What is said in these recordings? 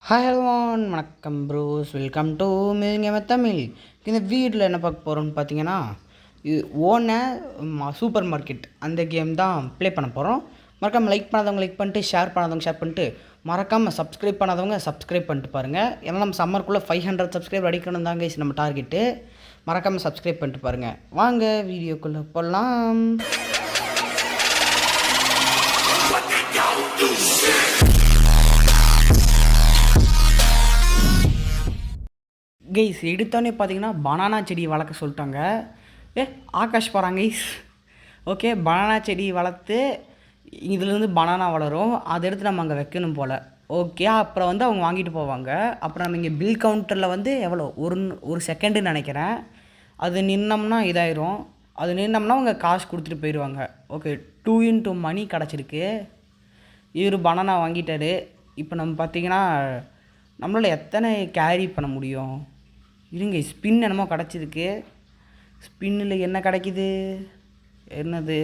Hi ஹலோன் வணக்கம் pros, welcome to மில்கேம Tamil. இந்த வீடியோவில் என்ன பார்க்க போகிறோம்னு பார்த்தீங்கன்னா, இது சூப்பர் மார்க்கெட் அந்த கேம் தான் ப்ளே பண்ண போகிறோம். மறக்காமல் லைக் பண்ணாதவங்க லைக் பண்ணிட்டு, ஷேர் பண்ணாதவங்க ஷேர் பண்ணிட்டு, மறக்காமல் சப்ஸ்கிரைப் பண்ணாதவங்க சப்ஸ்கிரைப் பண்ணிட்டு பாருங்கள். ஏன்னா நம்ம சம்மருக்குள்ளே 500 சப்ஸ்கிரைப் அடிக்கணும் தாங்க நம்ம டார்கெட்டு. மறக்காமல் சப்ஸ்கிரைப் பண்ணிட்டு பாருங்கள். வாங்க வீடியோக்குள்ளே போகலாம். கைஸ் எடுத்தோடனே பார்த்தீங்கன்னா பனானா செடி வளர்க்க சொல்லிட்டாங்க. ஆகாஷ் போகிறாங்க கைஸ். ஓகே, பனானா செடி வளர்த்து இதுலேருந்து பனானா வளரும், அதை எடுத்து நம்ம அங்கே வைக்கணும் போல். ஓகே, அப்புறம் வந்து அவங்க வாங்கிட்டு போவாங்க. அப்புறம் நம்ம இங்கே பில் கவுண்டரில் வந்து எவ்வளோ ஒரு செகண்டுன்னு நினைக்கிறேன், அது நின்னோம்னா இதாயிரும். அது நின்னோம்னா அவங்க காசு கொடுத்துட்டு போயிடுவாங்க. ஓகே, 2x மணி கிடச்சிருக்கு. இவர் பனானா வாங்கிட்டார். இப்போ நம்ம பார்த்திங்கன்னா நம்மளால் எத்தனை கேரி பண்ண முடியும்? இருங்க, ஸ்பின் என்னமோ கிடச்சிருக்கு. ஸ்பின்னில் என்ன கிடைக்கிது? என்னது?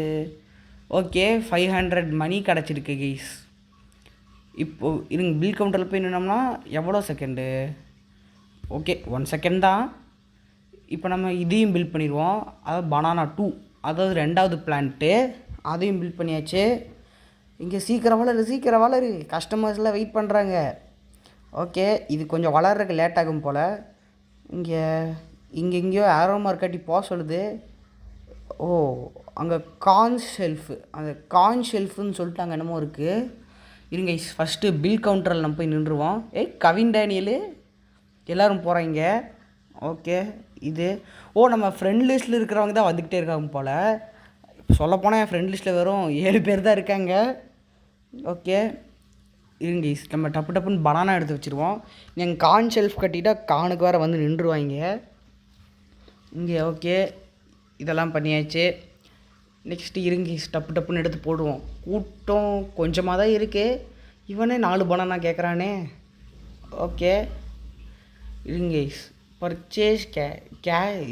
ஓகே, 500 மணி கிடச்சிருக்கு கைஸ். இப்போது இருங்க, பில் கவுண்டரில் போய் நின்னோம்னா எவ்வளோ செகண்டு? ஓகே, 1 செகண்ட் தான். இப்போ நம்ம இதையும் பில்ட் பண்ணிடுவோம். அதாவது பனானா 2, அதாவது 2வது பிளான்ட்டு, அதையும் பில்ட் பண்ணியாச்சு. இங்கே சீக்கிரம் வளரு, கஸ்டமர்ஸ்லாம் வெயிட் பண்ணுறாங்க. ஓகே, இது கொஞ்சம் வளர்றதுக்கு லேட் ஆகும் போல். இங்கே எங்கேயோ ஆரோ மார்க்கெட்டி போக சொல்லுது. ஓ, அங்கே கார்ன் ஷெல்ஃபு, அந்த கார்ன் ஷெல்ஃபுன்னு சொல்லிட்டு அங்கே என்னமோ இருக்குது. இருங்க, ஃபஸ்ட்டு பில் கவுண்டரில் நம்ம போய் நின்றுவோம். கவின் டேனியலு எல்லோரும் போகிறாங்க. ஓகே, இது நம்ம ஃப்ரெண்ட் லிஸ்ட்டில் இருக்கிறவங்க தான் வந்துக்கிட்டே இருக்காங்க போல். சொல்லப்போனால் என் ஃப்ரெண்ட் லிஸ்ட்டில் வெறும் 7 பேர் தான் இருக்காங்க. ஓகே, இருங்க, நம்ம டப்புன்னு பனானா எடுத்து வச்சுருவோம். எங்கள் கார்ன் ஷெல்ஃப் கட்டிட்டால் கானுக்கு வேறு வந்து நின்றுவாங்க இங்கே. ஓகே, இதெல்லாம் பண்ணியாச்சு. நெக்ஸ்ட்டு இருங்க, டப்புன்னு எடுத்து போடுவோம். கூட்டம் கொஞ்சமாக தான் இருக்குது. இவனே 4 பனானா கேட்குறானே. ஓகே, இருங்க, பர்ச்சேஸ்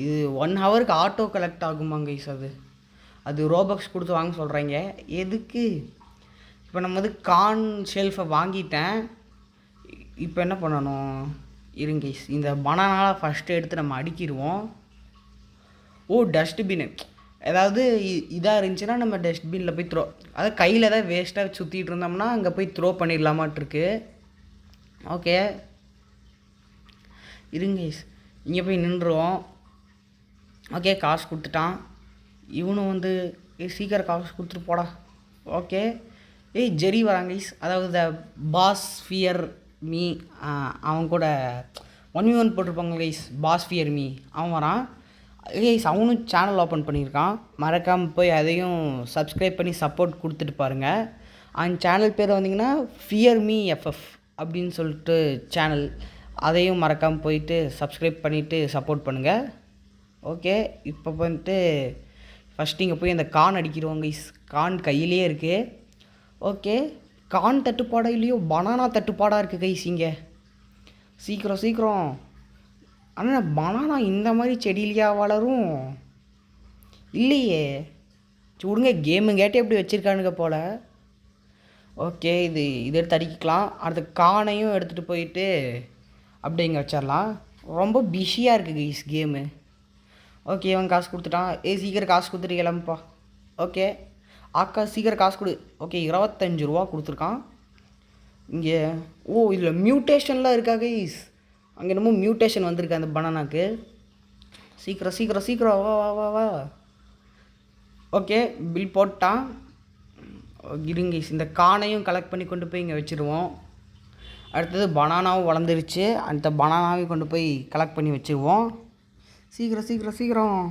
இது 1 ஹவருக்கு ஆட்டோ கலெக்ட் ஆகுமாங்க கைஸ். அது ரோபக்ஸ் கொடுத்து வாங்க சொல்கிறாங்க. எதுக்கு? இப்போ நம்ம வந்து கார்ன் ஷெல்ஃபை வாங்கிட்டேன். இப்போ என்ன பண்ணணும்? இருங்க, இந்த பனானாவை ஃபஸ்ட்டு எடுத்து நம்ம அடுக்கிடுவோம். டஸ்ட்பின்னு, ஏதாவது இதாக இருந்துச்சுன்னா நம்ம டஸ்ட்பினில் போய் அதாவது கையில் ஏதாவது வேஸ்ட்டாக சுற்றிட்டு இருந்தோம்னா அங்கே போய் த்ரோ பண்ணிடலாமாட்டிருக்கு. ஓகே, இருங்க, இங்கே போய் நின்றுவோம். ஓகே, காசு கொடுத்துட்டான். இவனும் வந்து சீக்கிரம் காசு கொடுத்துட்டு போடா. ஓகே, ஜெரி வராங்க. அதாவது த பாஸ் ஃபியர் மீ, அவன் கூட 1v1 போட்டிருப்பாங்க கைஸ். பாஸ் ஃபியர் மீ அவன் வரான் கைஸ். அவனும் சேனல் ஓப்பன் பண்ணியிருக்கான். மறக்காமல் போய் அதையும் சப்ஸ்கிரைப் பண்ணி சப்போர்ட் கொடுத்துட்டு பாருங்கள். அந்த சேனல் பேர் வந்தீங்கன்னா ஃபியர் மீ எஃப்எஃப் அப்படின்னு சொல்லிட்டு சேனல். அதையும் மறக்காமல் போயிட்டு சப்ஸ்கிரைப் பண்ணிவிட்டு சப்போர்ட் பண்ணுங்கள். ஓகே, இப்போ வந்துட்டு ஃபஸ்ட்டு இங்கே போய் அந்த கார்ன் அடிக்கிறோம் கைஸ். கார்ன் கையிலே இருக்குது. ஓகே, கார்ன் தட்டுப்பாடாக இல்லையோ, பனானா தட்டுப்பாடாக இருக்குது கைஸ் இங்கே. சீக்கிரம். ஆனால் பனானா இந்த மாதிரி செடியிலையா வளரும்? இல்லையே. விடுங்க, கேட்டு எப்படி வச்சுருக்கானுங்க போல். ஓகே, இது எடுத்து அடிக்கலாம். அடுத்த கார்னையும் எடுத்துகிட்டு போயிட்டு அப்படியே இங்கே வச்சிடலாம். ரொம்ப பிஸியாக இருக்குது கைஸ் கேமு. ஓகே, இவன் காசு கொடுத்துட்டான். சீக்கிரம் காசு கொடுத்துட்டு கிளம்புப்பா. ஓகே, சீக்கிரம் காசு கொடு. ஓகே, 25 ரூபா கொடுத்துருக்கான் இங்கே. இதில் மியூட்டேஷன்லாம் இருக்கா கைஸ்? அங்கே என்னமோ மியூட்டேஷன் வந்திருக்கு அந்த பனானாக்கு. சீக்கிரம் வா. ஓகே, பில் போட்டான். இருங்க, இந்த கானையும் கலெக்ட் பண்ணி கொண்டு போய் இங்கே வச்சுருவோம். அடுத்தது பனானாவும் வளர்ந்துருச்சு. அந்த பனானாவையும் கொண்டு போய் கலெக்ட் பண்ணி வச்சுருவோம். சீக்கிரம்.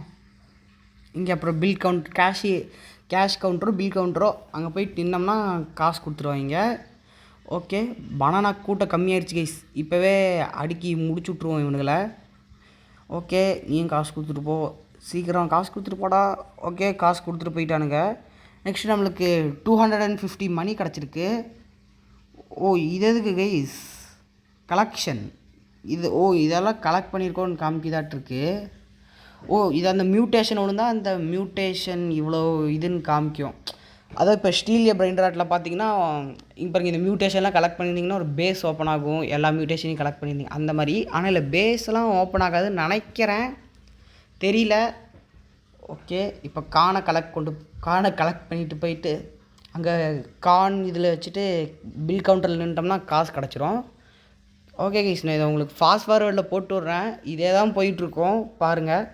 இங்கே அப்புறம் பில் கேஷ் கவுண்டரோ பில் கவுண்டரோ அங்கே போய் நின்னோம்னா காசு கொடுத்துருவாங்க. ஓகே, பனானா கூட்டம் கம்மியாகிடுச்சு கைஸ். இப்போவே அடுக்கி முடிச்சு விட்ருவோம் இவனுங்களை. ஓகே, நீயும் காசு கொடுத்துட்டு போ. சீக்கிரம் காசு கொடுத்துட்டு போடா. ஓகே, காசு கொடுத்துட்டு போயிட்டானுங்க. நெக்ஸ்ட் நம்மளுக்கு 250 மணி கிடச்சிருக்கு. இது எதுக்கு கைஸ்? கலெக்ஷன் இது. இதெல்லாம் கலெக்ட் பண்ணியிருக்கோன்னு காமிக்கிதாட்டிருக்கு. இது அந்த மியூட்டேஷன் ஒன்று தான். அந்த மியூட்டேஷன் இவ்வளோ இதுன்னு காமிக்கும். அதாவது இப்போ ஸ்டீலிய பிரைண்டர் ஆட்டில் பார்த்தீங்கன்னா இப்போ இந்த மியூட்டேஷன்லாம் கலெக்ட் பண்ணியிருந்தீங்கன்னா ஒரு பேஸ் ஓப்பன் ஆகும், எல்லா மியூட்டேஷனையும் கலெக்ட் பண்ணியிருந்தீங்க அந்த மாதிரி. ஆனால் இல்லை பேஸ்லாம் ஓப்பன் ஆகாதுன்னு நினைக்கிறேன், தெரியல. ஓகே, இப்போ கானை கலெக்ட் பண்ணிட்டு போயிட்டு அங்கே கான் இதில் வச்சுட்டு பில் கவுண்டரில் நின்ட்டோம்னா காசு கிடச்சிரும். ஓகே கைஸ், நான் இதை உங்களுக்கு ஃபாஸ்ட் ஃபார்வர்டில் போட்டு விட்றேன். இதே தான் போயிட்டுருக்கோம் பாருங்கள்.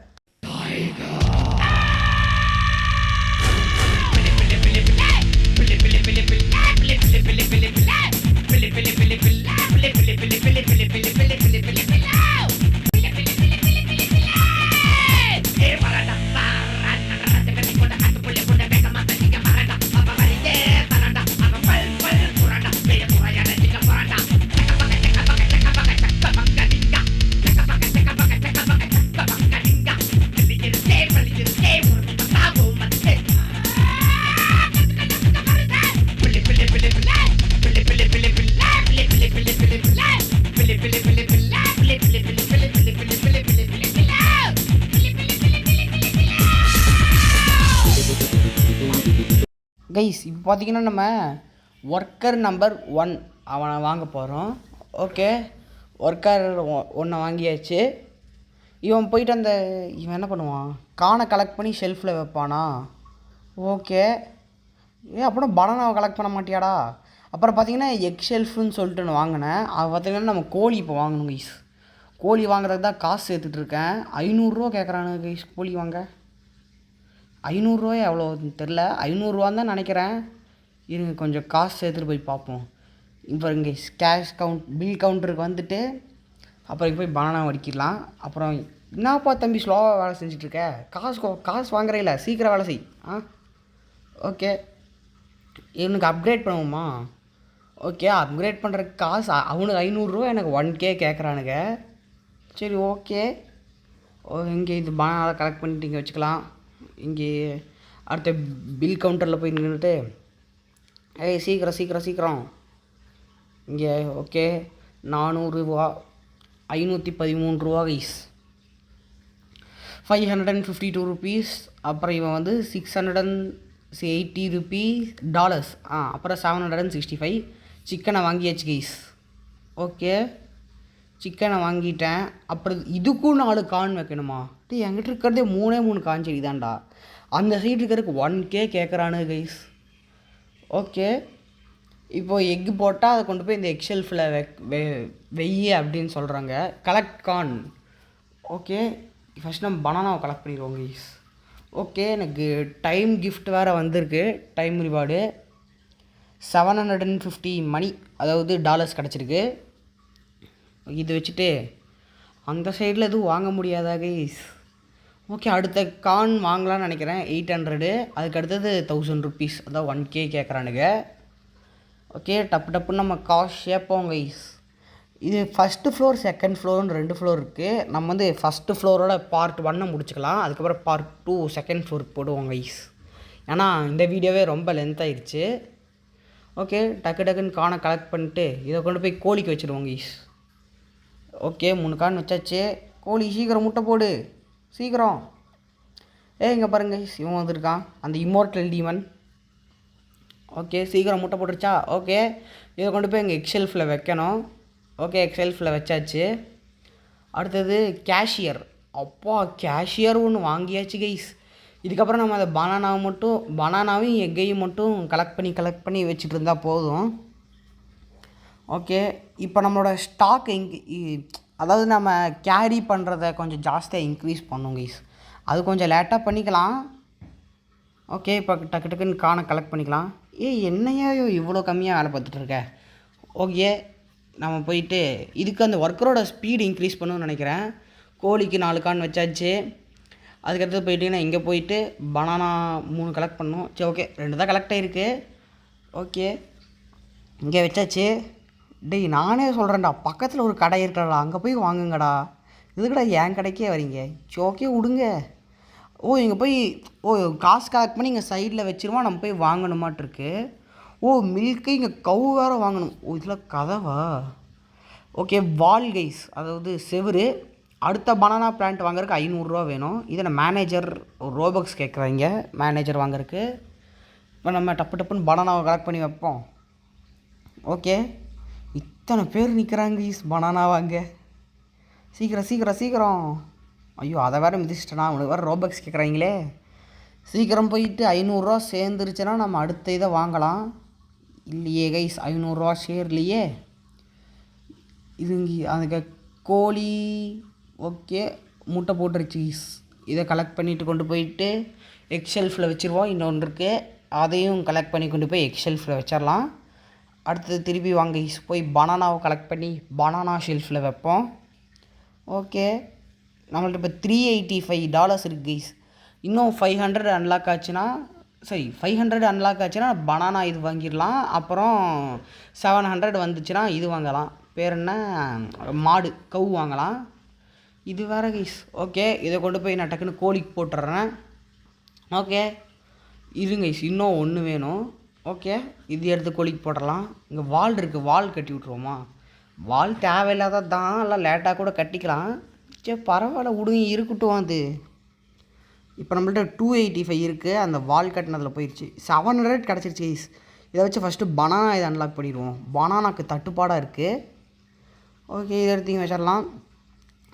கைஸ், இப்போ பார்த்தீங்கன்னா நம்ம ஒர்க்கர் நம்பர் 1 அவனை வாங்க போகிறோம். ஓகே, ஒர்க்கர் 1 வாங்கியாச்சு. இவன் போயிட்டு இவன் என்ன பண்ணுவான், கானை கலெக்ட் பண்ணி ஷெல்ஃபில் வைப்பானா? ஓகே, அப்புறம் பனானாவை கலெக்ட் பண்ண மாட்டியாடா? அப்புறம் பார்த்தீங்கன்னா எக் ஷெல்ஃப்னு சொல்லிட்டு ஒன்று வாங்கினேன். அது பார்த்திங்கன்னா நம்ம கோழி இப்போ வாங்கணும் கைஸ். கோழி வாங்குறதுக்கு தான் காசு சேர்த்துட்ருக்கேன். 500 கேட்குறானுங்க கைஸ் கோழி வாங்க. 500 எவ்வளோன்னு தெரில, 500 தான் நினைக்கிறேன். இருங்க கொஞ்சம் காசு சேர்த்துட்டு போய் பார்ப்போம். இப்போ இங்கே கேஷ் பில் கவுண்டருக்கு வந்துட்டு அப்புறம் போய் பனானா வடிக்கிடலாம். அப்புறம் என்னப்பா தம்பி ஸ்லோவாக வேலை செஞ்சிட்ருக்க, காசு வாங்குறீங்கள, சீக்கிரம் வேலை செய். ஓகே, இவனுக்கு அப்கிரேட் பண்ணுவோமா? ஓகே, அப்கிரேட் பண்ணுறதுக்கு காசு அவனுக்கு 500, எனக்கு 1K கேட்குறானுங்க. சரி ஓகே, இங்கே இது பனானா கலெக்ட் பண்ணிட்டு இங்கே வச்சுக்கலாம். இங்கே அடுத்த பில் கவுண்டரில் போய் நின்றுட்டு சீக்கிரம் இங்கே. ஓகே, 400 ரூபா, 513 ரூபா கைஸ், 552 ருபீஸ். அப்புறம் இவன் வந்து 680 ருபீஸ் டாலர்ஸ். அப்புறம் 765. சிக்கனை வாங்கியாச்சு கைஸ். ஓகே, சிக்கனை வாங்கிட்டேன். அப்புறம் இதுக்கும் 4 கான் வைக்கணுமா? என்கிட்ட இருக்கிறதே 3 கான் செடி தான்டா. அந்த சைடு இருக்கிறதுக்கு 1K கேட்குறானு கைஸ். ஓகே, இப்போது எக்கு போட்டால் அதை கொண்டு போய் இந்த எக் ஷெல்ஃபில் வெய்ய அப்படின்னு சொல்கிறாங்க. கலெக்ட் கான். ஓகே, ஃபஸ்ட் நம்ம பனானாவை கலெக்ட் பண்ணிடுவோம் கைஸ். ஓகே, எனக்கு டைம் கிஃப்ட் வேறு வந்திருக்கு. டைம் ரிவார்டு 750 மணி, அதாவது டாலர்ஸ் கிடச்சிருக்கு. இது வச்சுட்டு அந்த சைடில் எதுவும் வாங்க முடியாதா கைஸ்? ஓகே, அடுத்த கான் வாங்கலான்னு நினைக்கிறேன். 800. அதுக்கு அடுத்தது 1000 ருபீஸ், அதான் 1K கேட்குறானுங்க. ஓகே, டப்புன்னு நம்ம காசு சேர்ப்போம் கைஸ். இது ஃபஸ்ட்டு ஃப்ளோர், செகண்ட் ஃப்ளோர்னு 2 ஃப்ளோர் இருக்குது. நம்ம வந்து ஃபஸ்ட்டு ஃப்ளோரோட பார்ட் 1 முடிச்சுக்கலாம். அதுக்கப்புறம் பார்ட் 2 செகண்ட் ஃப்ளோருக்கு போடுவோம் கைஸ். ஏன்னா இந்த வீடியோவே ரொம்ப லென்த் ஆயிடுச்சு. ஓகே, டக்குன்னு கானை கலெக்ட் பண்ணிட்டு இதை கொண்டு போய் கோழிக்கு வச்சுருவோம் கைஸ். ஓகே, 3 கான் வச்சாச்சு. கோழி சீக்கிரம் முட்டை போடு, சீக்கிரம். இங்கே பாருங்க இவன் வந்துருக்கான், அந்த இம்மோர்டல் டீமன். ஓகே, சீக்கிரம் முட்டை போட்டுருச்சா? ஓகே, இதை கொண்டு போய் எங்கள் எக் ஷெல்ஃபில் வைக்கணும். ஓகே, எக் ஷெல்ஃபில் வச்சாச்சு. அடுத்தது கேஷியர். அப்பா, கேஷியர் ஒன்று வாங்கியாச்சு கைஸ். இதுக்கப்புறம் நம்ம அதை பனானாவையும் எக்கையும் மட்டும் கலெக்ட் பண்ணி வச்சுட்டு இருந்தால் போதும். ஓகே, இப்போ நம்மளோட ஸ்டாக் அதாவது நம்ம கேரி பண்ணுறத கொஞ்சம் ஜாஸ்தியாக இன்க்ரீஸ் பண்ணும் கைஸ். அது கொஞ்சம் லேட்டாக பண்ணிக்கலாம். ஓகே, இப்போ டக்குன்னு கானை கலெக்ட் பண்ணிக்கலாம். என்னையா இவ்வளோ கம்மியாக வேலை பார்த்துட்ருக்க? ஓகே, நம்ம போயிட்டு இதுக்கு அந்த ஒர்க்கரோட ஸ்பீடு இன்க்ரீஸ் பண்ணணும்னு நினைக்கிறேன். கோழிக்கு 4 கான் வச்சாச்சு. அதுக்கடுத்து போயிட்டீங்கன்னா இங்கே போயிட்டு பனானா 3 கலெக்ட் பண்ணணும். சரி ஓகே, 2 தான் கலெக்ட் ஆகிருக்கு. ஓகே, இங்கே வச்சாச்சு. நானே சொல்கிறேன்டா, பக்கத்தில் ஒரு கடை இருக்கிறடா, அங்கே போய் வாங்குங்கடா. இதுக்கடா என் கடைக்கே வரீங்க? ஓகே விடுங்க. இங்கே போய் காசு கலெக்ட் பண்ணி இங்கே சைடில் வச்சுருவோம், நம்ம போய் வாங்கணுமாட்டிருக்கு. மில்க்கு இங்கே கவு வேறு வாங்கணும். இதில் கதவா? ஓகே, வால் கைஸ், அதாவது செவுரு. அடுத்த பனானா பிளான்ட் வாங்குறதுக்கு 500 ரூபா வேணும். இதில் மேனேஜர் ரோபக்ஸ் கேட்குறாங்க மேனேஜர் வாங்குறதுக்கு. இப்போ நம்ம டப்பு டப்புன்னு பனானாவை கலெக்ட் பண்ணி வைப்போம். ஓகே, இத்தனை பேர் நிற்கிறாங்க கைஸ் பனானா வாங்க. சீக்கிரம் சீக்கிரம் சீக்கிரம். ஐயோ, அதை வேறு மிதிச்சிட்டேனா, அவனுக்கு வேறு ரோபக்ஸ் கேட்குறாங்களே. சீக்கிரம் போயிட்டு 500 சேர்ந்துருச்சுன்னா நம்ம அடுத்த இதை வாங்கலாம். இல்லையே கைஸ், 500 சேர்லையே. இது அதுக்கு கோழி. ஓகே, முட்டை போட்டுருச்சு கைஸ். இதை கலெக்ட் பண்ணிவிட்டு கொண்டு போயிட்டு எக்ஷெல்ஃபில் வச்சுருவோம். இன்னொன்று இருக்குது, அதையும் கலெக்ட் பண்ணி கொண்டு போய் எக்ஷெல்ஃபில் வச்சிடலாம். அடுத்தது திருப்பி வாங்க கைஸ், போய் பனானாவை கலெக்ட் பண்ணி பனானா ஷெல்ஃபில் வைப்போம். ஓகே, நம்மள்ட்ட இப்போ $385 இருக்குது கைஸ். இன்னும் 500 அன்லாக் ஆச்சுன்னா, சரி 500 அன்லாக் ஆச்சுன்னா பனானா இது வாங்கிடலாம். அப்புறம் 700 வந்துச்சுன்னா இது வாங்கலாம், பேர் என்ன, மாடு கவு வாங்கலாம். இது வேறு கைஸ். ஓகே, இதை கொண்டு போய் நான் டக்குன்னு கோழிக்கு போட்டுடுறேன். ஓகே, இருங்க கைஸ், இன்னும் ஒன்று வேணும். ஓகே, இது எடுத்து கோழிக்கு போட்டுடலாம். இங்கே வால் இருக்குது, வால் கட்டி விட்ருவோமா? வால் தேவையில்லாத தான், எல்லாம் லேட்டாக கூட கட்டிக்கலாம். சரி பரவாயில்ல விடுங்க, இருக்கட்டும். அது இப்போ நம்மள்ட்ட 285 இருக்குது, அந்த வால் கட்டினதில் போயிடுச்சு. 700 கிடச்சிருச்சு கைஸ். இதை வச்சு ஃபஸ்ட்டு பனானா இதை அன்லாக் பண்ணிடுவோம். பனானாக்கு தட்டுப்பாடாக இருக்குது. ஓகே, இதை எடுத்து வச்சிடலாம்.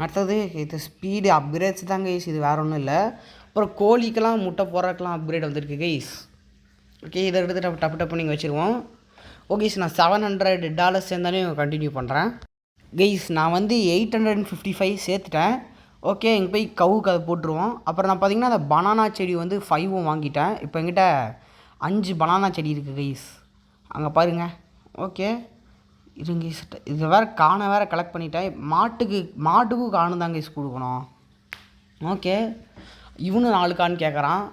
அடுத்தது இது ஸ்பீடு அப்கிரேட்ஸ் தான் கைஸ், இது வேறு ஒன்றும் இல்லை. அப்புறம் கோழிக்கெல்லாம் முட்டை போடுறதுக்கெலாம் அப்கிரேட் வந்திருக்கு கைஸ். ஓகே, இதை எடுத்து டப்பு டப்பு நீங்கள் வச்சுருவோம். ஓகே சார், நான் $700 சேர்ந்தானே கண்டினியூ பண்ணுறேன் கைஸ். நான் வந்து 855 சேர்த்துட்டேன். ஓகே, இங்கே போய் கவுக்கு அதை போட்டுருவோம். அப்புறம் நான் பார்த்திங்கன்னா அந்த பனானா செடி வந்து 5 வாங்கிட்டேன். இப்போ என்கிட்ட 5 பனானா செடி இருக்குது கைஸ், அங்கே பாருங்கள். ஓகே, இருங்க, இதை வேறு காணை வேறு கலெக்ட் பண்ணிட்டேன். மாட்டுக்கும் காணு தாங்க கைஸ் கொடுக்கணும். ஓகே, இவனு 4 கான் கேட்குறான்.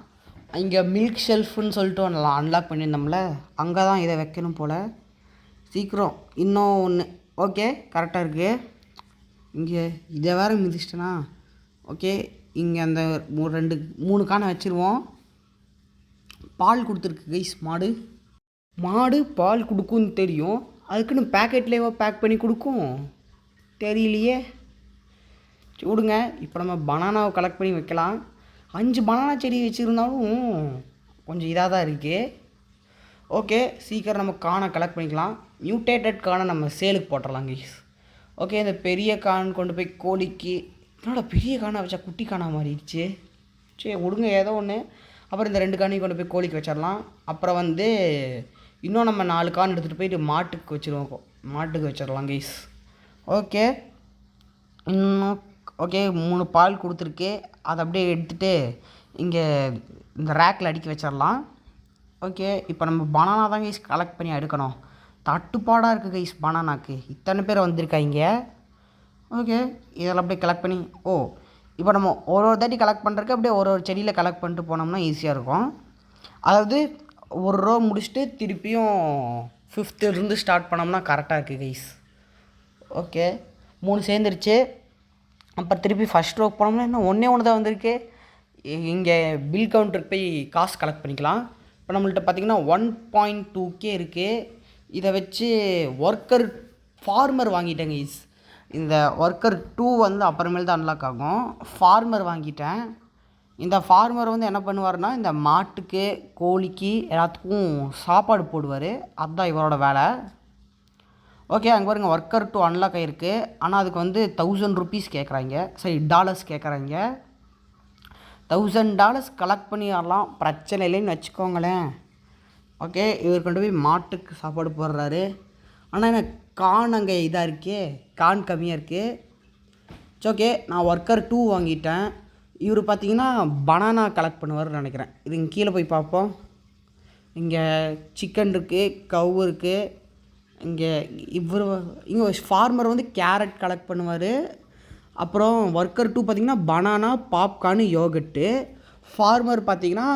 இங்கே மில்க் ஷெல்ஃப்னு சொல்லிட்டு ஒன்று அன்லாக் பண்ணியிருந்தோம்ல, அங்கே தான் இதை வைக்கணும் போல். சீக்கிரம் இன்னும் ஒன்று. ஓகே, கரெக்டாக இருக்குது. இங்கே இதை வேறு மிதிச்சிட்டேனா. ஓகே, இங்கே அந்த 3 காணை வச்சுருவோம். பால் கொடுத்துருக்கு கைஸ் மாடு பால் கொடுக்கும்னு தெரியும், அதுக்குன்னு பேக்கெட்லேயே பேக் பண்ணி கொடுக்கும் தெரியலையே. விடுங்க, இப்போ நம்ம பனானாவை கலெக்ட் பண்ணி வைக்கலாம். 5 பனானா செடி வச்சுருந்தாலும் கொஞ்சம் இதாக தான் இருக்குது. ஓகே, சீக்கிரம் நம்ம கானை கலெக்ட் பண்ணிக்கலாம். மியூட்டேட்டட் கானை நம்ம சேலுக்கு போட்டுடலாம் கைஸ். ஓகே, இந்த பெரிய கான் கொண்டு போய் கோழிக்கு. என்னோட பெரிய கானை வச்சா குட்டி கானா மாறிடுச்சு. சரி விடுங்க, ஏதோ ஒன்று. அப்புறம் இந்த 2 கானையும் கொண்டு போய் கோழிக்கு வச்சிடலாம். அப்புறம் வந்து இன்னும் நம்ம 4 கான் எடுத்துகிட்டு போயிட்டு மாட்டுக்கு வச்சிடலாம் கைஸ். ஓகே, இன்னும் ஓகே 3 பால் கொடுத்துருக்கு, அதை அப்படியே எடுத்துகிட்டு இங்கே இந்த ரேக்கில் அடுக்கி வச்சிடலாம். ஓகே, இப்போ நம்ம பனானா தான் கைஸ் கலெக்ட் பண்ணி எடுக்கணும். தட்டுப்பாடாக இருக்குது கைஸ் பனானாக்கு, இத்தனை பேர் வந்திருக்காங்க. ஓகே, இதெல்லாம் அப்படியே கலெக்ட் பண்ணி. இப்போ நம்ம ஒரு தாட்டி கலெக்ட் பண்ணுறதுக்கு அப்படியே ஒரு செடியில் கலெக்ட் பண்ணிட்டு போனோம்னா ஈஸியாக இருக்கும். அதாவது ஒரு ரோ முடிச்சுட்டு திருப்பியும் 5th இருந்து ஸ்டார்ட் பண்ணோம்னா கரெக்டாக இருக்குது கைஸ். ஓகே, 3 சேர்ந்துருச்சு. அப்புறம் திருப்பி ஃபஸ்ட் ரோ போனோம்னா இன்னும் ஒன்று தான் வந்திருக்கு. இங்கே பில் கவுண்டருக்கு போய் காசு கலெக்ட் பண்ணிக்கலாம். இப்போ நம்மள்ட்ட பார்த்திங்கன்னா 1.2K இருக்குது. இதை வச்சு ஃபார்மர் வாங்கிட்டேங்க கைஸ். இந்த ஒர்க்கர் 2 வந்து அப்புறமேல் தான் அன்லாக் ஆகும். ஃபார்மர் வாங்கிட்டேன். இந்த ஃபார்மர் வந்து என்ன பண்ணுவார்னா, இந்த மாட்டுக்கு கோழிக்கு எல்லாத்துக்கும் சாப்பாடு போடுவார். அதுதான் இவரோட வேலை. ஓகே, அங்கே பாருங்க, ஒர்க்கர் 2 அன்லாக் ஆகிருக்கு. ஆனால் அதுக்கு வந்து $1000 கேட்குறாங்க. சரி, டாலர்ஸ் கேட்குறாங்க. $1000 கலெக்ட் பண்ணி வரலாம், பிரச்சனை இல்லைன்னு வச்சுக்கோங்களேன். ஓகே, இவர் கொண்டு போய் மாட்டுக்கு சாப்பாடு போடுறாரு. ஆனால் எனக்கு கான் அங்கே இதாக இருக்கே, கான் கம்மியாக இருக்குது. ஓகே, நான் ஒர்க்கர் 2 வாங்கிட்டேன். இவர் பார்த்தீங்கன்னா பனானா கலெக்ட் பண்ணுவார்னு நினைக்கிறேன். இது இங்கே கீழே போய் பார்ப்போம். இங்கே சிக்கன் இருக்குது, கவ் இருக்குது. இங்கே இங்கே ஃபார்மர் வந்து கேரட் கலெக்ட் பண்ணுவார். அப்புறம் ஒர்க்கர் 2 பார்த்திங்கன்னா பனானா, பாப்கார்னு, யோகட்டு. ஃபார்மர் பார்த்திங்கன்னா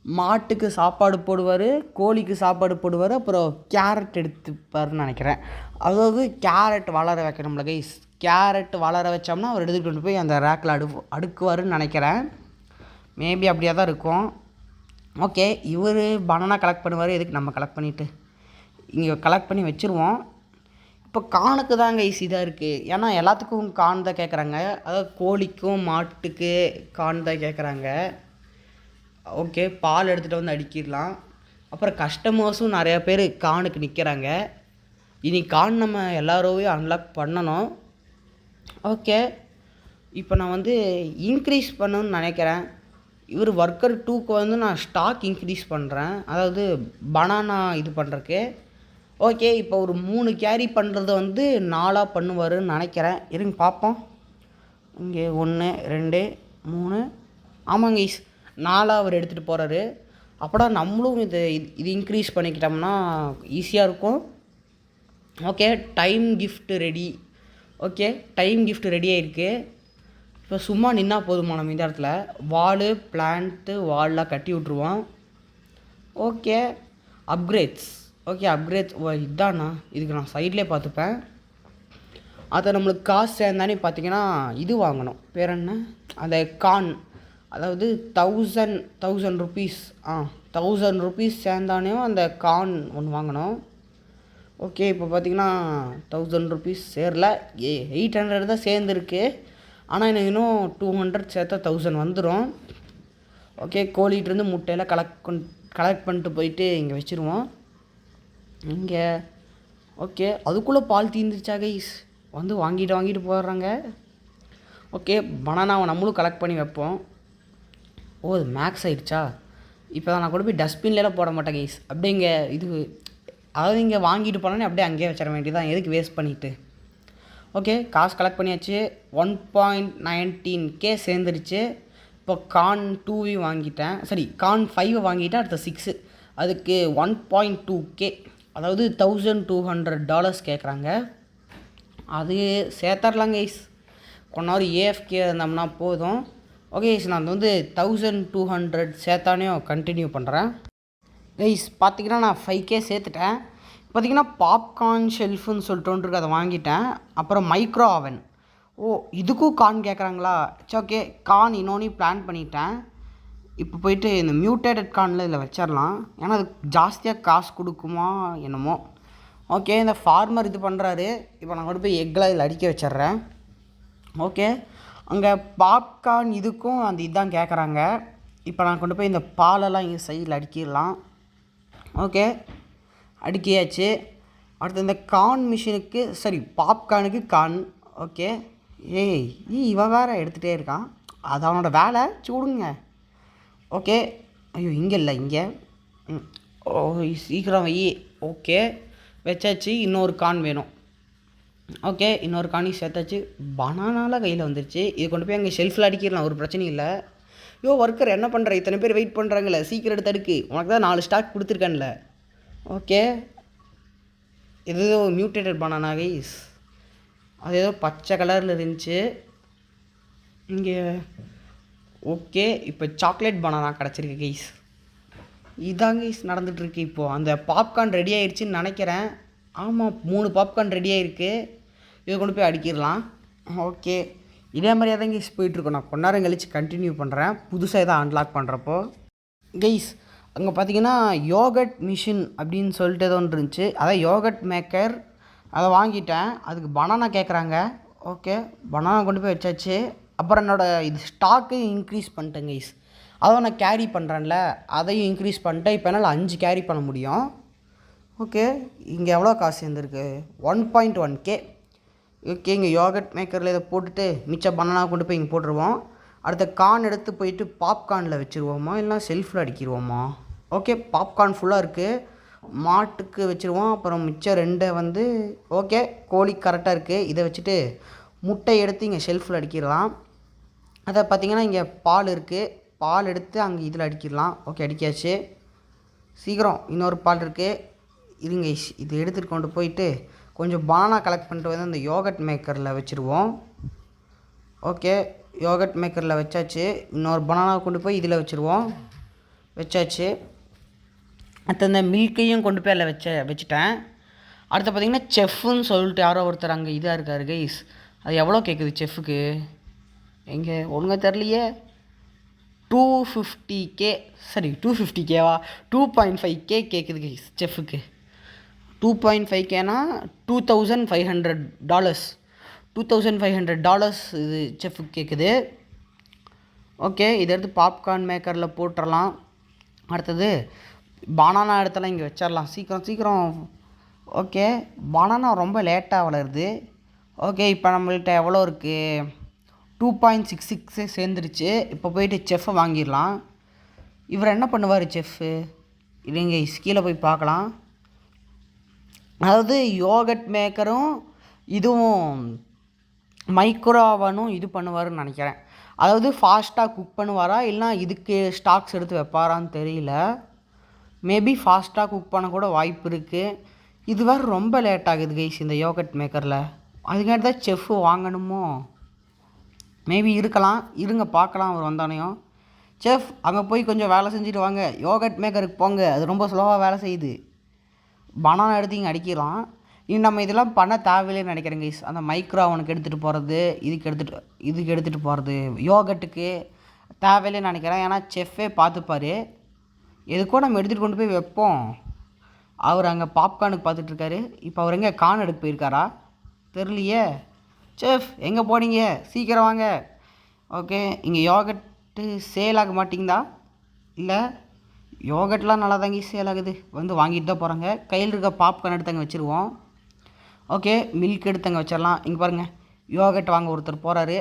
மாட்டுக்கு சாப்பாடு போடுவார், கோழிக்கு சாப்பாடு போடுவார். அப்புறம் கேரட் எடுத்துப்பார்னு நினைக்கிறேன். அதாவது கேரட் வளர வைக்கணும்ல கைஸ். கேரட் வளர வச்சோம்னா அவர் எடுத்துகிட்டு கொண்டு போய் அந்த ரேக்கில் அடுக்குவாருன்னு நினைக்கிறேன். மேபி அப்படியே தான் இருக்கும். ஓகே, இவர் பனானா கலெக்ட் பண்ணுவார். எதுக்கு நம்ம கலெக்ட் பண்ணிவிட்டு இங்கே கலெக்ட் பண்ணி வச்சுருவோம். இப்போ கானுக்கு தாங்க ஈஸியாக இருக்குது. ஏன்னா எல்லாத்துக்கும் கான் தான் கேட்குறாங்க. அதாவது கோழிக்கும் மாட்டுக்கு கான் தான் கேட்குறாங்க. ஓகே, பால் எடுத்துகிட்டு வந்து அடிக்கிடலாம். அப்புறம் கஸ்டமர்ஸும் நிறையா பேர் கானுக்கு நிற்கிறாங்க. இனி கான் நம்ம எல்லாரோவையும் அன்லாக் பண்ணணும். ஓகே, இப்போ நான் வந்து இன்க்ரீஸ் பண்ணணும்னு நினைக்கிறேன். இவர் ஒர்க்கர் 2க்கு வந்து நான் ஸ்டாக் இன்க்ரீஸ் பண்ணுறேன், அதாவது பனானா இது பண்ணுறக்கு. ஓகே, இப்போ ஒரு 3 கேரி பண்ணுறது வந்து 4ஆக பண்ணுவாருன்னு நினைக்கிறேன். இருங்க பார்ப்போம். இங்கே 1 2 3 ஆமாங்க ஈஸ் 4 அவர் எடுத்துகிட்டு போகிறாரு. அப்போடா நம்மளும் இது இன்க்ரீஸ் பண்ணிக்கிட்டோம்னா ஈஸியாக இருக்கும். Okay, time gift ready. Okay, time gift ready ஆகிருக்கு. இப்போ சும்மா நின்னா போதுமா நம்ம இந்த இடத்துல வாலு பிளான்ட்டு வால்லாம் கட்டி விட்ருவோம். Okay, upgrades. ஓகே, அப்கிரேட்ஸ் இதாண்ணா, இதுக்கு நான் சைட்லேயே பார்த்துப்பேன். அதை நம்மளுக்கு காசு சேர்ந்தானே பார்த்தீங்கன்னா இது வாங்கணும், பேர் என்ன, அந்த கான், அதாவது 1000 ருபீஸ் 1000 ருபீஸ் சேர்ந்தானே அந்த கான் ஒன்று வாங்கணும். ஓகே, இப்போ பார்த்தீங்கன்னா 1000 ருபீஸ் சேரல, 800 தான் சேர்ந்துருக்கு. ஆனால் எனக்கு இன்னும் 200 சேர்த்தா 1000 வந்துடும். ஓகே, கோழிகிட்டேருந்து முட்டையெல்லாம் கலெக்ட் பண்ணிட்டு போயிட்டு இங்கே வச்சுருவோம். இங்கே ஓகே, அதுக்குள்ளே பால் தீர்ந்துருச்சா கைஸ், வந்து வாங்கிட்டு போயிடுறாங்க. ஓகே, பனானாவை நம்மளும் கலெக்ட் பண்ணி வைப்போம். ஓ, அது மேக்ஸ் ஆகிடுச்சா. இப்போ தான் நான் கூட போய் டஸ்ட்பின்லாம் போட மாட்டேன் கைஸ், அப்படியே இங்கே இது, அதாவது இங்கே வாங்கிட்டு போனோன்னே அப்படியே அங்கேயே வச்சிட வேண்டியதான், எதுக்கு வேஸ்ட் பண்ணிவிட்டு. ஓகே, காசு கலெக்ட் பண்ணியாச்சு. 1.19K சேர்ந்துருச்சு. இப்போ கான் 2 வாங்கிட்டேன், சரி கான் 5 வாங்கிட்டேன். அடுத்த 6, அதுக்கு 1.2K, அதாவது $1200 கேட்குறாங்க. அது சேர்த்தரலாம் கைஸ், கொண்டாரு AFK இருந்தோம்னா போதும். ஓகே கைஸ், நான் வந்து 1200 சேர்த்தானே கண்டினியூ பண்ணுறேன். கைஸ் பார்த்தீங்கன்னா நான் 5K சேர்த்துட்டேன். பார்த்தீங்கன்னா பாப்கார்ன் ஷெல்ஃபுன்னு சொல்லிட்டு ஒன்று இருக்குது, அதை வாங்கிட்டேன். அப்புறம் மைக்ரோ அவன். ஓ, இதுக்கும் கான் கேட்குறாங்களா. சரி ஓகே, கான் இன்னொன்று பிளான் பண்ணிட்டேன். இப்போ போயிட்டு இந்த மியூட்டேட்டட் கார்னில் இதில் வச்சிடலாம், ஏன்னா அது ஜாஸ்தியாக காசு கொடுக்குமா என்னமோ. ஓகே, இந்த ஃபார்மர் இது பண்ணுறாரு. இப்போ நான் கொண்டு போய் எக்கில் இதில் அடிக்க வச்சிட்றேன். ஓகே, அங்கே பாப்கார்ன் இதுக்கும் அந்த இதுதான் கேட்குறாங்க. இப்போ நான் கொண்டு போய் இந்த பாலெல்லாம் இங்கே சைடில் அடிக்கிடலாம். ஓகே, அடுக்கியாச்சு. அடுத்து இந்த கார்ன் மிஷினுக்கு, சரி பாப்கார்னுக்கு கார்ன். ஓகே, இவன் வேறு எடுத்துகிட்டே இருக்கான், அது அவனோட வேலை, சூடுங்க. ஓகே, ஐயோ இங்கே இல்லை, இங்கே ஓ சீக்கிரம் வை. ஓகே, வச்சாச்சு. இன்னொரு கார்ன் வேணும். ஓகே, இன்னொரு கார்னையும் சேர்த்தாச்சு. பனானாலாம் கையில் வந்துருச்சு. இது கொண்டு போய் அங்கே ஷெல்ஃபில் அடிக்கிடலாம், ஒரு பிரச்சனையும் இல்லை. ஒர்க்கர் என்ன பண்ணுற, இத்தனை பேர் வெயிட் பண்ணுறாங்களே, சீக்கிரம் எடுத்து அடுக்கு, உனக்கு தான் 4 ஸ்டாக் கொடுத்துருக்கேன்ல. ஓகே, இது மியூட்டேட்டட் பனானா கைஸ், அது ஏதோ பச்சை கலரில் இருந்துச்சு இங்கே. ஓகே, இப்போ சாக்லேட் பனானா கிடச்சிருக்கு கைஸ். இதாங்க கைஸ் நடந்துகிட்ருக்கு. இப்போது அந்த பாப்கார்ன் ரெடி ஆகிடுச்சின்னு நினைக்கிறேன். ஆமாம், 3 பாப்கார்ன் ரெடி ஆகிருக்கு. இதை கொண்டு போய் அடிக்கிடலாம். ஓகே, இதே மாதிரியே தான் கைஸ் போயிட்டுருக்கோம். நான் கொஞ்ச நேரம் கழிச்சு கண்டினியூ பண்ணுறேன், புதுசாக எதாவது அன்லாக் பண்ணுறப்போ. கைஸ் அங்கே பார்த்தீங்கன்னா யோகட் மிஷின் அப்படின்னு சொல்லிட்டு ஏதோ ஒன்று இருந்துச்சு, அதான் யோகட் மேக்கர். அதை வாங்கிட்டேன். அதுக்கு பனானா கேட்குறாங்க. ஓகே, பனானா கொண்டு போய் வச்சாச்சு. அப்புறம் என்னோடய இது ஸ்டாக்கையும் இன்க்ரீஸ் பண்ணிட்டேன் கைஸ், அதான் நான் கேரி பண்ணுறேன்ல, அதையும் இன்க்ரீஸ் பண்ணிட்டேன். இப்போ என்னால் 5 கேரி பண்ண முடியும். ஓகே, இங்கே எவ்வளோ காசு சேர்ந்துருக்கு, 1.1K. ஓகே, இங்கே யோகட் மேக்கரில் இதை போட்டுட்டு மிச்சம் பனானா கொண்டு போய் இங்கே போட்டுருவோம். அடுத்த கார்ன் எடுத்து போயிட்டு பாப்கார்னில் வச்சுருவோமா, இல்லைனா செல்ஃபில் அடிக்கிடுவோமா. ஓகே, பாப்கார்ன் ஃபுல்லாக இருக்குது, மாட்டுக்கு வச்சுருவோம். அப்புறம் மிச்சம் 2 வந்து ஓகே கோழி கரெக்டாக இருக்குது. இதை வச்சுட்டு முட்டை எடுத்து இங்கே ஷெல்ஃபில் அடிக்கிடலாம். அதை பார்த்திங்கன்னா இங்கே பால் இருக்குது, பால் எடுத்து அங்கே இதில் அடிக்கிடலாம். ஓகே, அடிக்காச்சு. சீக்கிரம் இன்னொரு பால் இருக்குது, இதுங்க இது எடுத்துகிட்டு கொண்டு போயிட்டு கொஞ்சம் பனானா கலெக்ட் பண்ணிட்டு வந்து அந்த யோகட் மேக்கரில் வச்சுருவோம். ஓகே, யோகட் மேக்கரில் வச்சாச்சு. இன்னொரு பனானா கொண்டு போய் இதில் வச்சுருவோம், வச்சாச்சு. அடுத்து அந்த மில்க்கையும் கொண்டு போய் அதில் வச்சுட்டேன். அடுத்து பார்த்திங்கன்னா செஃப்னு சொல்லிட்டு யாரோ ஒருத்தர் அங்கே இதாக இருக்கார் கைஸ். அது எவ்வளோ கேட்குது செஃப்புக்கு, எங்கே ஒழுங்காக தெரிலையே. 250K, சரி 250Kவா, 2.5K கேட்குது கைஸ் செஃப்புக்கு. 2.5Kனா $2500. $2500 இது செஃப்புக்கு கேட்குது. ஓகே, இதை எடுத்து பாப்கார்ன் மேக்கரில் போட்டுடலாம். அடுத்தது பனானா இடத்துல இங்கே வச்சிடலாம் சீக்கிரம் சீக்கிரம். ஓகே, பனானா ரொம்ப லேட்டாக வளருது. ஓகே, இப்போ நம்மள்கிட்ட எவ்வளோ இருக்குது? 2.66 சேர்ந்துருச்சு. இப்போ போயிட்டு செஃப்பை வாங்கிடலாம். இவர் என்ன பண்ணுவார் செஃப்பு? இல்லைங்க, கீழே போய் பார்க்கலாம். அதாவது யோகட் மேக்கரும் இதுவும் மைக்ரோவனும் இது பண்ணுவாருன்னு நினைக்கிறேன். அதாவது ஃபாஸ்ட்டாக குக் பண்ணுவாரா இல்லைனா இதுக்கு ஸ்டாக்ஸ் எடுத்து வைப்பாரான்னு தெரியல. மேபி ஃபாஸ்ட்டாக குக் பண்ண கூட வாய்ப்பு இருக்குது. இது வேறு ரொம்ப லேட் ஆகுது கைஸ் இந்த யோகட் மேக்கரில். அதுக்காண்டி தான் செஃப்பு வாங்கணுமோ? மேபி இருக்கலாம். இருங்க பார்க்கலாம் அவர் வந்தானையும். செஃப், அங்கே போய் கொஞ்சம் வேலை செஞ்சுட்டு வாங்க. யோகட் மேக்கருக்கு போங்க, அது ரொம்ப ஸ்லோவாக வேலை செய்யுது. பனானா எடுத்து இங்கே அடிக்கலாம். இன்னும் நம்ம இதெல்லாம் பண்ண தேவையில்லைன்னு நினைக்கிறேன் கைஸ். அந்த மைக்ரோ அவனுக்கு எடுத்துகிட்டு போகிறது, இதுக்கு எடுத்துகிட்டு போகிறது, யோகட்டுக்கு தேவையில்லைன்னு நினைக்கிறேன். ஏன்னா செஃப்பே பார்த்துப்பார். எதுக்கோ நம்ம எடுத்துகிட்டு கொண்டு போய் வைப்போம். அவர் அங்கே பாப்கார்னுக்கு பார்த்துட்ருக்காரு. இப்போ அவர் எங்கே கார்ன் எடுக்க போயிருக்காரா தெரியலையே. செஃப் எங்கே போனீங்க? சீக்கிரம் வாங்க. ஓகே, இங்கே யோகட்டு சேல் ஆக மாட்டிங்களா? இல்லை, யோகட்லாம் நல்லா தாங்கி சேல் ஆகுது. வந்து வாங்கிட்டு தான் போகிறாங்க. கையில் இருக்க பாப்கார்ன் எடுத்து அங்கே வச்சுருவோம். ஓகே, மில்க் எடுத்து அங்கே வச்சிடலாம். இங்கே பாருங்கள், யோகட் வாங்க ஒருத்தர் போகிறாரு.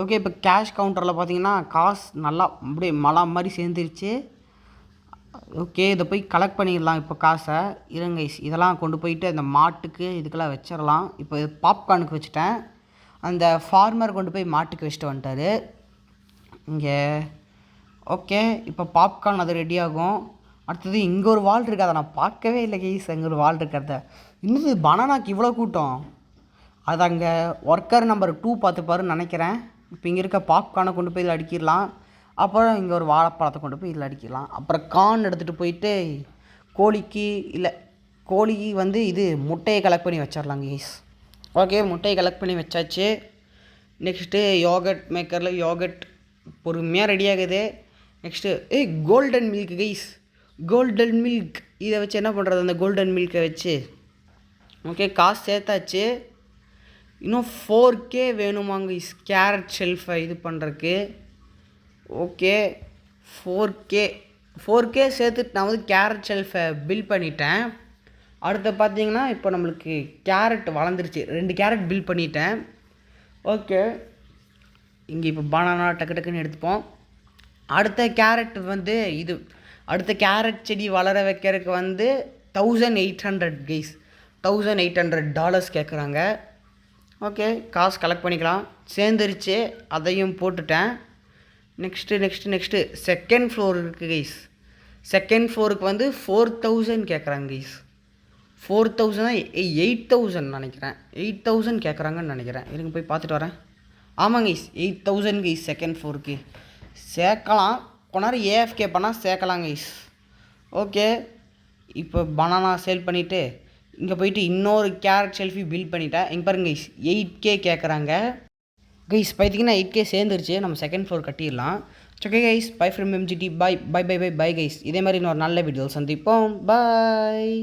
ஓகே, இப்போ கேஷ் கவுண்டரில் பார்த்தீங்கன்னா காசு நல்லா அப்படியே மலை மாதிரி சேர்ந்துருச்சு. ஓகே, இதை போய் கலெக்ட் பண்ணிடலாம். இப்போ காசை இருங்க, இதெல்லாம் கொண்டு போயிட்டு அந்த மாட்டுக்கு இதுக்கெல்லாம் வச்சிடலாம். இப்போ இது பாப்கார்னுக்கு வச்சுட்டேன். அந்த ஃபார்மர் கொண்டு போய் மாட்டுக்கு வச்சுட்டு வந்துட்டார் இங்கே. ஓகே, இப்போ பாப்கார்ன் அது ரெடி ஆகும். அடுத்தது இங்கே ஒரு வால் இருக்குது, அதை நான் பார்க்கவே இல்லை கைஸ். அங்கே ஒரு வால் இருக்கிறத இன்னும் பனானாக்கு இவ்வளோ கூட்டம். அது அங்கே ஒர்க்கர் நம்பர் 2 பார்த்துப்பாருன்னு நினைக்கிறேன். இப்போ இங்கே இருக்க பாப்கார்னை கொண்டு போய் இதில் அடிக்கிடலாம். அப்புறம் இங்கே ஒரு வாழைப்பழத்தை கொண்டு போய் இதில் அடிக்கலாம். அப்புறம் கார்ன் எடுத்துகிட்டு போயிட்டு கோழிக்கு வந்து இது முட்டையை கலெக்ட் பண்ணி வச்சிடலாம் கைஸ். ஓகே, முட்டையை கலெக்ட் பண்ணி வச்சாச்சு. நெக்ஸ்ட்டு யோகட் மேக்கரில் யோகட் பொறுமையாக ரெடி ஆகுது. Next golden milk guys, golden milk. இதை வச்சு என்ன பண்ணுறது? அந்த கோல்டன் மில்கை வச்சு ஓகே காசு சேர்த்தாச்சு. இன்னும் 4K வேணுமாங்க கைஸ் கேரட் ஷெல்ஃபை இது பண்ணுறதுக்கு. ஓகே, 4K சேர்த்துட்டு நான் வந்து கேரட் ஷெல்ஃபை பில் பண்ணிட்டேன். அடுத்து பார்த்தீங்கன்னா இப்போ நம்மளுக்கு கேரட் வளர்ந்துருச்சு. 2 கேரட் பில் பண்ணிட்டேன். ஓகே, இங்கே இப்போ பனானா டக்கு டக்குன்னு எடுத்துப்போம். அடுத்த கேரட் வந்து அடுத்த கேரட் செடி வளர வைக்கிறதுக்கு வந்து 1800 கைஸ், $1800 கேட்குறாங்க. ஓகே, காசு கலெக்ட் பண்ணிக்கலாம். சேர்ந்துருச்சு, அதையும் போட்டுட்டேன். நெக்ஸ்ட்டு செகண்ட் ஃப்ளோர் இருக்குது கைஸ். செகண்ட் ஃப்ளோருக்கு வந்து 4000 கேட்குறாங்க கைஸ். 4000 8000 நினைக்கிறேன். 8000 கேட்குறாங்கன்னு நினைக்கிறேன். இருங்க போய் பார்த்துட்டு வரேன். ஆமாங்க கைஸ், 8000 கைஸ் செகண்ட் ஃப்ளோருக்கு. சேர்க்கலாம், கொண்டாரு ஏஎஃப்கே பண்ணால் சேர்க்கலாம் கைஸ். ஓகே, இப்போ பனானா சேல் பண்ணிவிட்டு இங்கே போயிட்டு இன்னொரு கேரட் ஷெல்ஃபி பில் பண்ணிட்டேன். இங்கே பாருங்க கைஸ், 8K கேட்குறாங்க கைஸ். பார்த்தீங்கன்னா 8K சேர்ந்துருச்சு. நம்ம செகண்ட் ஃப்ளோர் கட்டிடலாம். Okay guys, bye from MGT. Bye guys. இதே மாதிரி இன்னொரு நல்ல வீடியோ சந்திப்போம். பாய்.